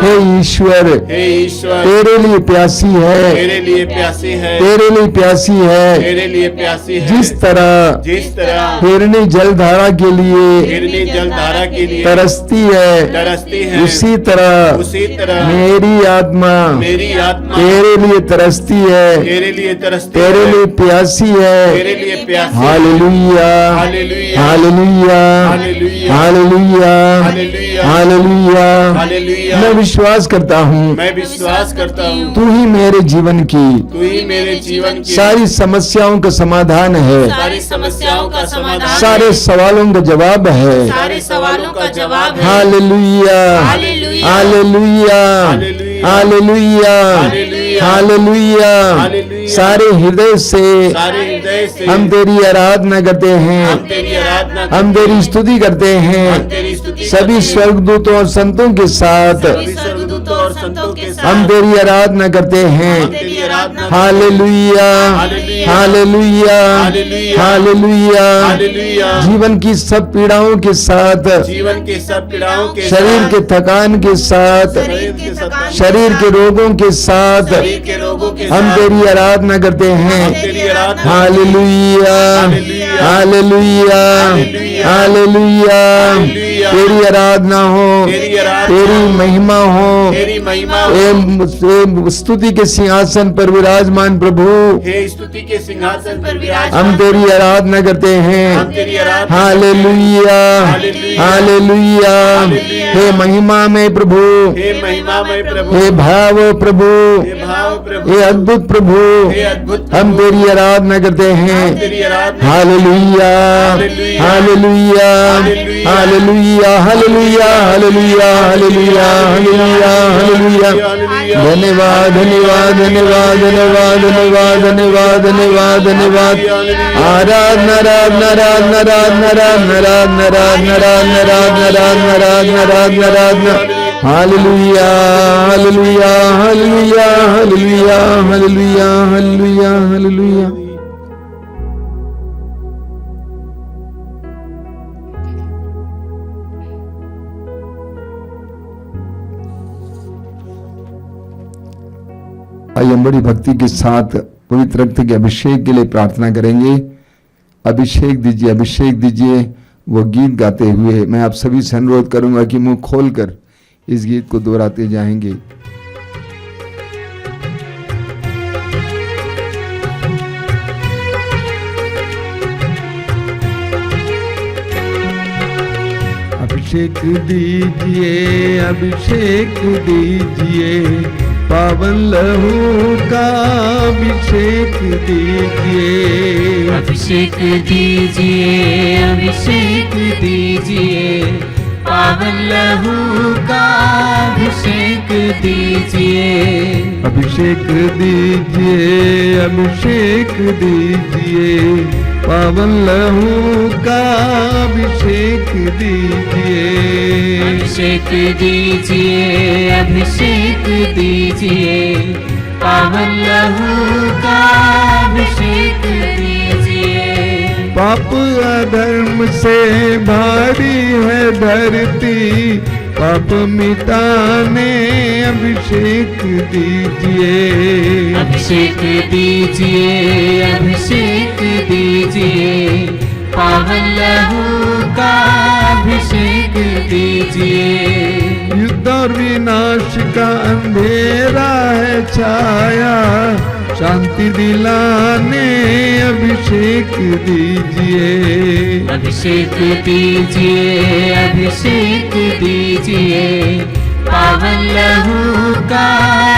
हे ईश्वर हे ईश्वर तेरे लिए प्यासी है, तेरे लिए प्यासी है, तेरे लिए प्यासी है। तेरे लिए प्यासी है। जिस तरह हिरनी जलधारा के लिए हिरनी जलधारा के लिए तरसती तरसती है, उसी तरह मेरी आत्मा आत्मा तेरे लिए तरसती है, तेरे लिए तरसती तेरे है, लिए प्यासी है। तेरे लिए प्यासी है। Hallelujah hallelujah, hallelujah hallelujah, hallelujah hallelujah, hallelujah. Hallelujah. मैं विश्वास करता हूँ मैं विश्वास करता हूँ तू ही मेरे जीवन की तू ही मेरे जीवन की सारी समस्याओं का समाधान है, सारी समस्याओं का समाधान, सारे सवालों का जवाब है। सारे सवालों का जवाब है। Hallelujah hallelujah, hallelujah hallelujah hallelujah. Hallelujah. सारे हृदय से सारे हृदय से हम तेरी आराधना करते हैं, हम तेरी आराधना हम तेरी स्तुति करते हम हैं। तेरी स्तुति सभी करते हैं। स्वर्गदूतों और संतों के साथ सभी स्वर्गदूतों और संतों के साथ हम तेरी आराधना करते हैं। हम तेरी आराधना hallelujah hallelujah, hallelujah hallelujah, hallelujah. Hallelujah. जीवन की सब पीड़ाओं के साथ, जीवन के सब पीड़ाओं के शरीर साथ, के थकान के साथ, शरीर के थकान, शरीर के रोगों के साथ शरीर के रोगों के हम साथ तेरी आराधना करते हैं। हम तेरी आराधना hallelujah hallelujah, hallelujah hallelujah, hallelujah. Hallelujah. तेरी आराधना हो, तेरी आराधना तेरी महिमा हो। तेरी महिमा ए स्तुति के सिंहासन पर विराजमान प्रभु, हे स्तुति के सिंहासन पर विराज हम तेरी आराधना करते हैं। हम तेरी आराधना हालेलुया हालेलुया, हालेलुया। हालेलुया। हे महिमा में प्रभु, हे महिमा में प्रभु, हे भाव प्रभु, हे भाव प्रभु, हे अद्भुत प्रभु, हे अद्भुत हम प्रभु, तेरी आराधना करते हैं। हम तेरी आराधना hallelujah hallelujah, hallelujah hallelujah, hallelujah hallelujah hallelujah hallelujah hallelujah hallelujah. धन्यवाद धन्यवाद धन्यवाद धन्यवाद धन्यवाद धन्यवाद धन्यवाद धन्यवाद। आराधना आराधना आराधना आराधना आराधना आराधना आराधना आराधना आराधना आराधना आराधना आराधना। Hallelujah hallelujah hallelujah hallelujah hallelujah hallelujah hallelujah. आइए हम बड़ी भक्ति के साथ पवित्र रक्त के अभिषेक के लिए प्रार्थना करेंगे। अभिषेक दीजिए, अभिषेक दीजिए। वो गीत गाते हुए मैं आप सभी से अनुरोध करूंगा कि मुंह खोलकर इस गीत को दोहराते जाएंगे। अभिषेक दीजिए, अभिषेक दीजिए, पावन लहू का अभिषेक दीजिए। अभिषेक दीजिए, अभिषेक दीजिए, पावन लहू का अभिषेक दीजिए। अभिषेक दीजिए, अभिषेक दीजिए, पावन लहू का अभिषेक दीजिए। अभिषेक दीजिए, अभिषेक दीजिए, पावन लहू का अभिषेक दीजिए। पाप अधर्म से भारी है धरती, पाप मिटाने अभिषेक दीजिए। अभिषेक दीजिए, अभिषेक दीजिए, पावन लहू का अभिषेक दीजिए। युद्ध और विनाश का अंधेरा है छाया, शांति दिलाने अभिषेक दीजिए। अभिषेक दीजिए, अभिषेक दीजिए, पावन लहू का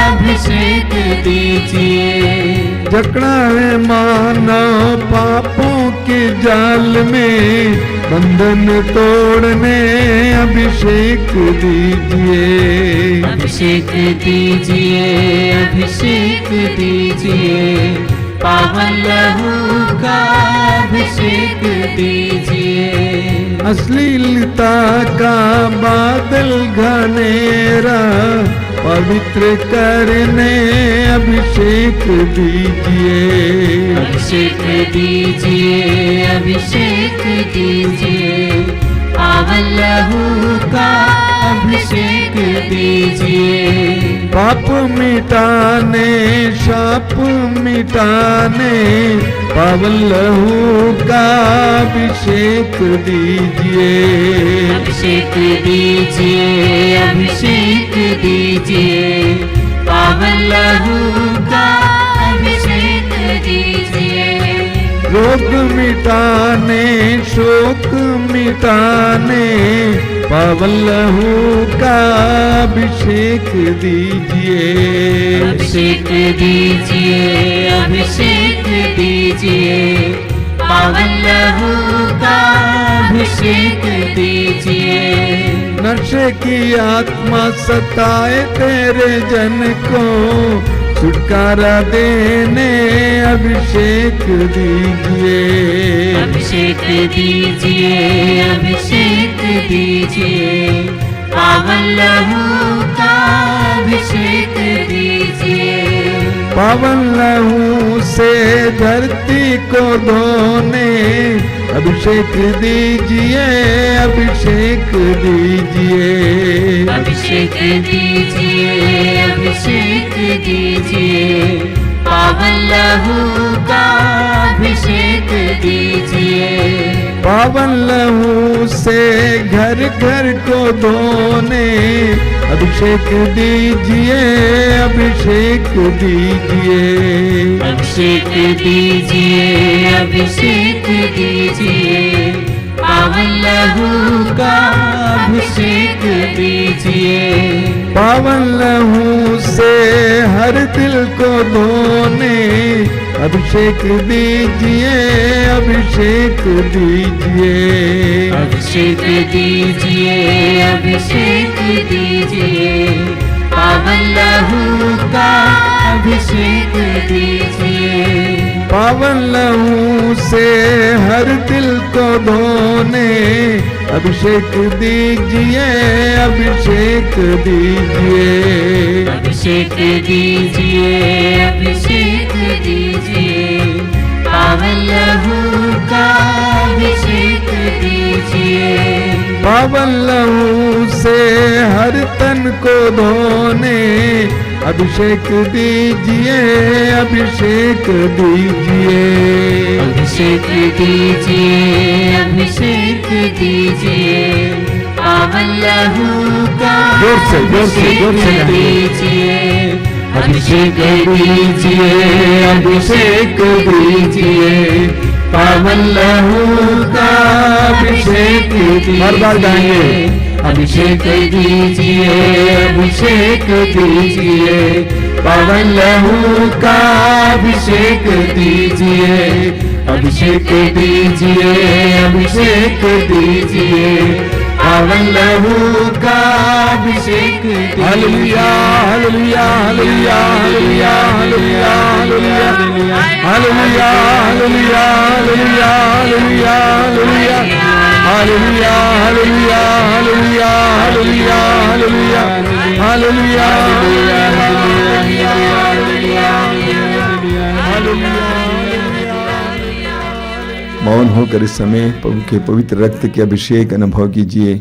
अभिषेक दीजिए। जकड़ा है मानव पापों के जाल में, बंधन तोड़ने अभिषेक दीजिए। अभिषेक दीजिए, अभिषेक दीजिए, पावन लहू का अभिषेक दीजिए। अश्लीलता का बादल घनेरा पवित्र करने अभिषेक दीजिए। अभिषेक दीजिए, अभिषेक दीजिए, पावन पावन लहू का अभिषेक दीजिए। पाप मिटाने शाप मिटाने पावन लहू का अभिषेक दीजिए। अभिषेक दीजिए, अभिषेक दीजिए, पावन लहू का अभिषेक दीजिए। रोग मिटाने शोक मिटाने पावन लहू का अभिषेक दीजिए। अभिषेक दीजिए, अभिषेक दीजिए, पावन लहू का अभिषेक दीजिए। नशे की आत्मा सताए तेरे जन को छुटकारा देने अभिषेक दीजिए। अभिषेक दीजिए, अभिषेक दीजिए, पावन लहू का अभिषेक दीजिए। पावन लहू से धरती को धोने अभिषेक दीजिए। अभिषेक दीजिए, अभिषेक दीजिए, अभिषेक दीजिए, पावन लहू का अभिषेक दीजिए। पावन लहू से घर घर को धोने अभिषेक दीजिए। अभिषेक दीजिए, अभिषेक दीजिए, अभिषेक दीजिए, पावन लहू का अभिषेक दीजिए। पावन लहू से हर दिल को धोने अभिषेक दीजिए। अभिषेक दीजिए, अभिषेक दीजिए, अभिषेक दीजिए, पावन लहू का अभिषेक दीजिए। पावन लहू से हर दिल को धोने अभिषेक दीजिए। अभिषेक दीजिए, अभिषेक दीजिए, अभिषेक दीजिए, पावन लहू का अभिषेक दीजिए। पावन लहू से हर तन को धोने अभिषेक दीजिए। अभिषेक दीजिए, अभिषेक दीजिए, अभिषेक दीजिए, पावन लहू का जोर से, जोर से, जोर से अभिषेक दीजिए। अभिषेक दीजिए, अभिषेक दीजिए, पावन लहू का अभिषेक दीजिए। हर बार गाएंगे। अभिषेक दीजिए, अभिषेक दीजिए, पावन लहू का अभिषेक दीजिए। अभिषेक दीजिए, अभिषेक दीजिए, पावन लहू का अभिषेक दीजिए। Hallelujah, hallelujah, hallelujah, hallelujah, hallelujah, hallelujah, hallelujah, hallelujah, hallelujah, hallelujah, hallelujah, hallelujah, hallelujah, hallelujah, hallelujah, hallelujah, मौन होकर इस समय प्रभु के पवित्र रक्त के अभिषेक अनुभव कीजिए।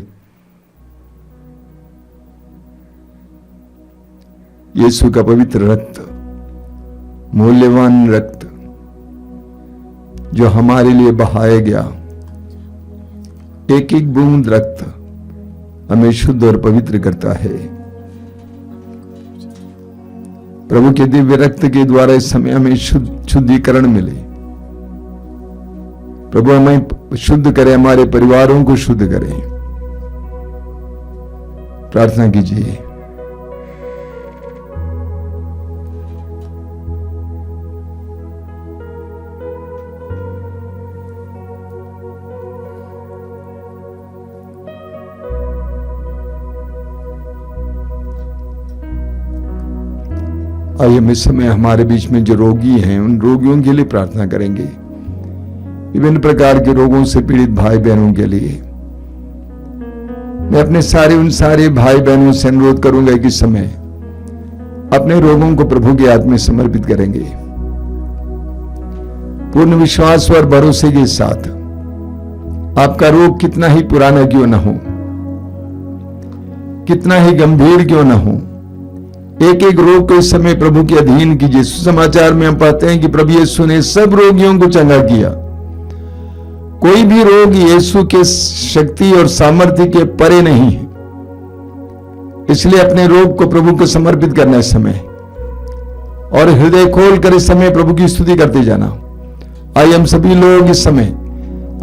यीशु का पवित्र रक्त, मूल्यवान रक्त जो हमारे लिए बहाया गया, एक एक बूंद रक्त हमें शुद्ध और पवित्र करता है। प्रभु के दिव्य रक्त के द्वारा इस समय हमें शुद्धिकरण मिले। प्रभु हमें शुद्ध करे, हमारे परिवारों को शुद्ध करें। प्रार्थना कीजिए। आइए हम इस समय हमारे बीच में जो रोगी हैं उन रोगियों के लिए प्रार्थना करेंगे। विभिन्न प्रकार के रोगों से पीड़ित भाई बहनों के लिए मैं अपने उन सारे भाई बहनों से अनुरोध करूंगा कि समय अपने रोगों को प्रभु के हाथ में समर्पित करेंगे। पूर्ण विश्वास और भरोसे के साथ आपका रोग कितना ही पुराना क्यों न हो, कितना ही गंभीर क्यों ना हो, एक एक रोग को इस समय प्रभु के अधीन कीजिए। सुसमाचार में हम पाते हैं कि प्रभु यीशु ने सब रोगियों को चंगा किया। कोई भी रोग यीशु के शक्ति और सामर्थ्य के परे नहीं है, इसलिए अपने रोग को प्रभु को समर्पित करना इस समय और हृदय खोल कर इस समय प्रभु की स्तुति करते जाना। आइए हम सभी लोग इस समय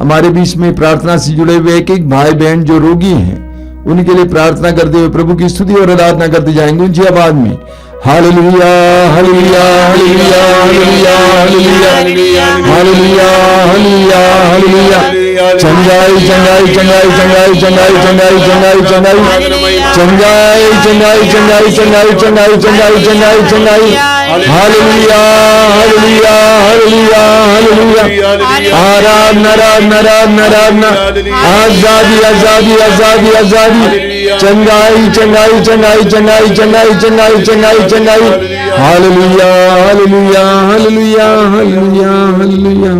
हमारे बीच में प्रार्थना से जुड़े हुए एक एक भाई बहन जो रोगी हैं उनके लिए प्रार्थना करते हुए प्रभु की स्तुति और आराधना करते जाएंगे ऊंची आवाज में। Hallelujah hallelujah hallelujah hallelujah hallelujah hallelujah hallelujah hallelujah. चंगाई चंगाई चंगाई चंगाई चंगाई चंगाई चंगाई चंगाई चंगाई चंगाई चंगाई चंगाई चंगाई चंगाई चंगाई चंगाई। Hallelujah hallelujah hallelujah hallelujah. आराधना आराधना आराधना आराधना। आजादी आजादी आजादी आजादी। चंगाई चंगाई चंगाई चंगाई चंगाई चंगाई चंगाई चंगाई। Hallelujah hallelujah hallelujah hallelujah hallelujah.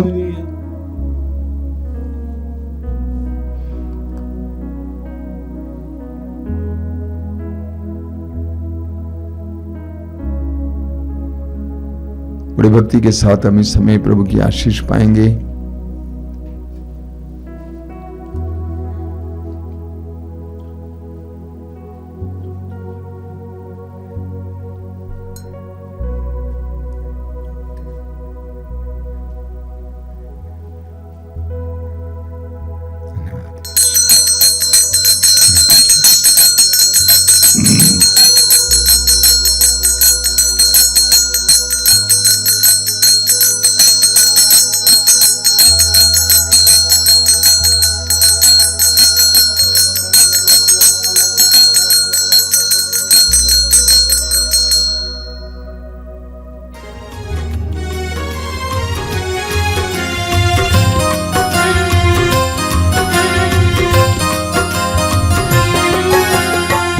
बड़ी भक्ति के साथ हम इस समय प्रभु की आशीष पाएंगे।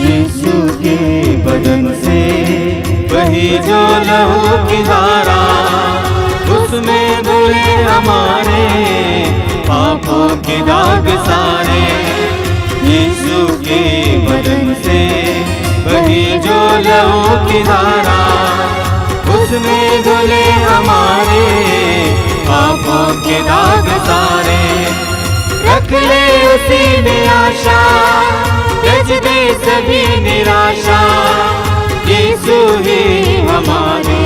यीशु के बदन से वही जो लहू की धारा, उसमें धुले हमारे पापों के दाग सारे। यीशु के बदन से वही जो लहू की धारा, उसमें धुले हमारे पापों के दाग सारे। रख ले उसी में आशा, त्यज दे सभी निराशा। यीशु ही हमारे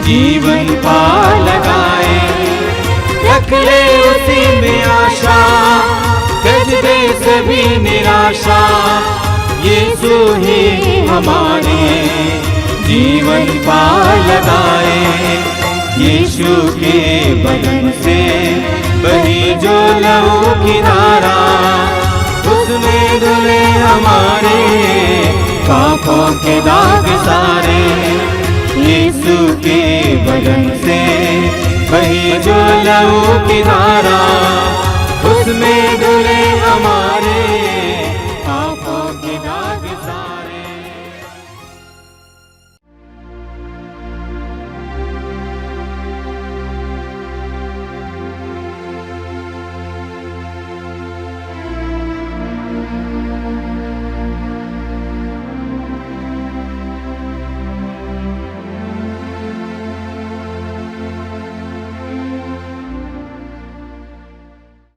जीवन पार लगाए। रख ले उसी में आशा, त्यज दे सभी निराशा। यीशु ही हमारे जीवन पार लगाए। यीशु के बदन से बही जो लहू की धारा, उसमें धुले हमारे पापों के दाग सारे। यीशु के बदन से वही जो लहू की धारा,